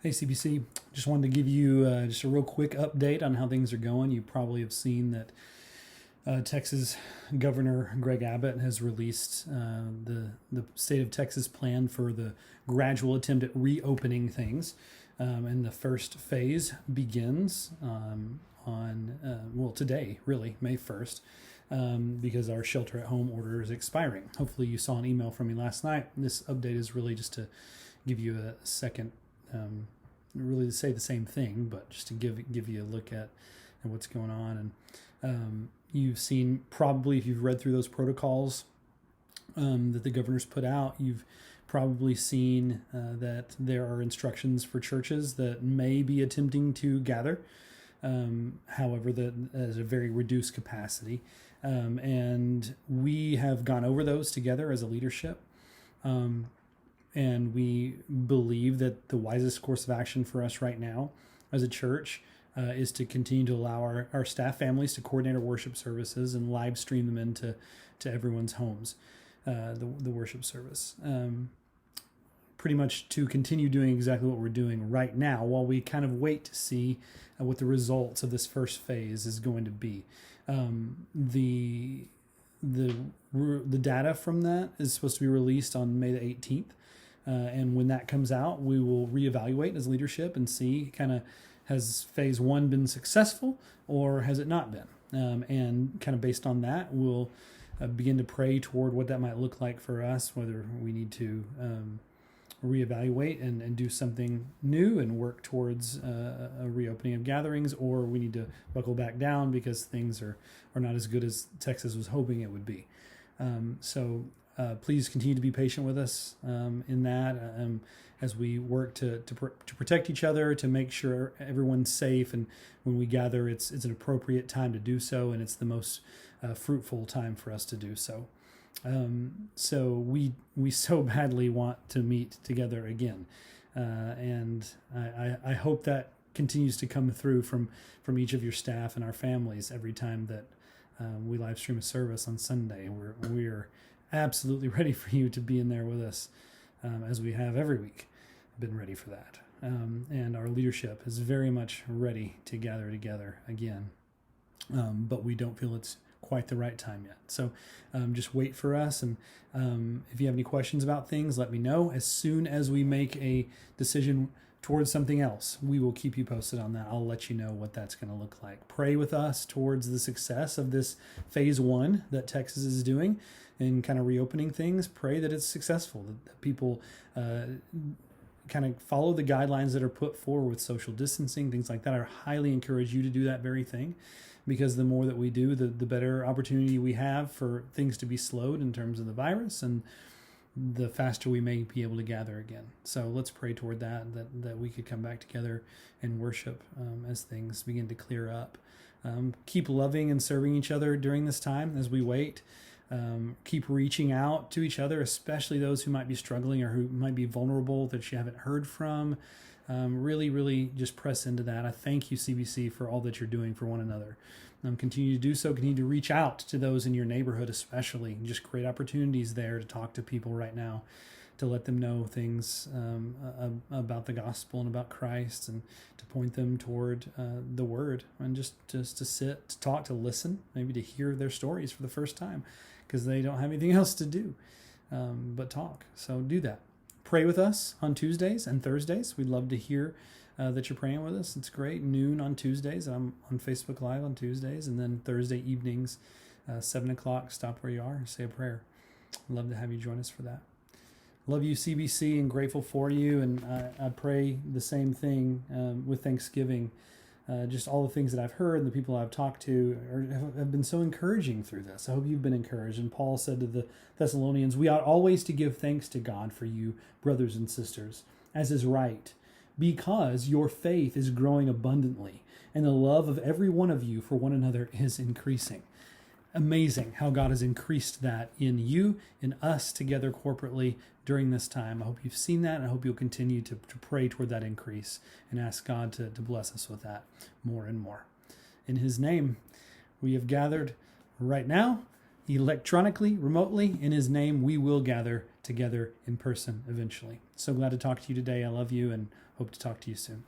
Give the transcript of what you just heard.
Hey CBC, just wanted to give you just a real quick update on how things are going. You probably have seen that Texas Governor Greg Abbott has released the state of Texas plan for the gradual attempt at reopening things, and the first phase begins on today, really May 1st, because our shelter-at-home order is expiring. Hopefully, you saw an email from me last night. This update is really just to give you a second. Really to say the same thing, but just to give you a look at what's going on. And you've seen, probably if you've read through those protocols that the governor's put out, you've probably seen that there are instructions for churches that may be attempting to gather, however, that as a very reduced capacity. And we have gone over those together as a leadership. And we believe that the wisest course of action for us right now as a church is to continue to allow our staff families to coordinate our worship services and live stream them into everyone's homes, the worship service. Pretty much to continue doing exactly what we're doing right now while we kind of wait to see what the results of this first phase is going to be. The data from that is supposed to be released on May the 18th. And when that comes out, we will reevaluate as leadership and see kind of, has phase one been successful or has it not been? And kind of based on that, we'll begin to pray toward what that might look like for us, whether we need to reevaluate and do something new and work towards a reopening of gatherings, or we need to buckle back down because things are not as good as Texas was hoping it would be. Please continue to be patient with us in that as we work to protect each other, to make sure everyone's safe, and when we gather, it's an appropriate time to do so, and it's the most fruitful time for us to do so. So we so badly want to meet together again, and I hope that continues to come through from each of your staff and our families every time that we live stream a service on Sunday. We're absolutely ready for you to be in there with us, as we have every week been ready for that. And our leadership is very much ready to gather together again. But we don't feel it's quite the right time yet. So just wait for us. And if you have any questions about things, let me know. As soon as we make a decision towards something else, we will keep you posted on that. I'll let you know what that's going to look like. Pray with us towards the success of this phase one that Texas is doing and kind of reopening things. Pray that it's successful, that people kind of follow the guidelines that are put forward with social distancing, things like that. I highly encourage you to do that very thing, because the more that we do, the better opportunity we have for things to be slowed in terms of the virus, and the faster we may be able to gather again. So let's pray toward that we could come back together and worship as things begin to clear up. Keep loving and serving each other during this time as we wait. Keep reaching out to each other, especially those who might be struggling or who might be vulnerable that you haven't heard from. Really just press into that. I thank you, CBC, for all that you're doing for one another. Continue to do so. Continue to reach out to those in your neighborhood, especially. Just create opportunities there to talk to people right now, to let them know things about the gospel and about Christ, and to point them toward the Word, and just to sit, to talk, to listen, maybe to hear their stories for the first time, because they don't have anything else to do but talk. So do that. Pray with us on Tuesdays and Thursdays. We'd love to hear that you're praying with us. It's great. Noon on Tuesdays. I'm on Facebook Live on Tuesdays. And then Thursday evenings, 7 o'clock, stop where you are and say a prayer. Love to have you join us for that. Love you, CBC, and grateful for you. And I pray the same thing with Thanksgiving. Just all the things that I've heard and the people I've talked to have been so encouraging through this. I hope you've been encouraged. And Paul said to the Thessalonians, "We ought always to give thanks to God for you, brothers and sisters, as is right, because your faith is growing abundantly, and the love of every one of you for one another is increasing." Amazing how God has increased that in you, in us together corporately during this time. I hope you've seen that, and I hope you'll continue to pray toward that increase and ask God to bless us with that more and more. In His name, we have gathered right now electronically, remotely, in his name, we will gather together in person eventually. So glad to talk to you today. I love you and hope to talk to you soon.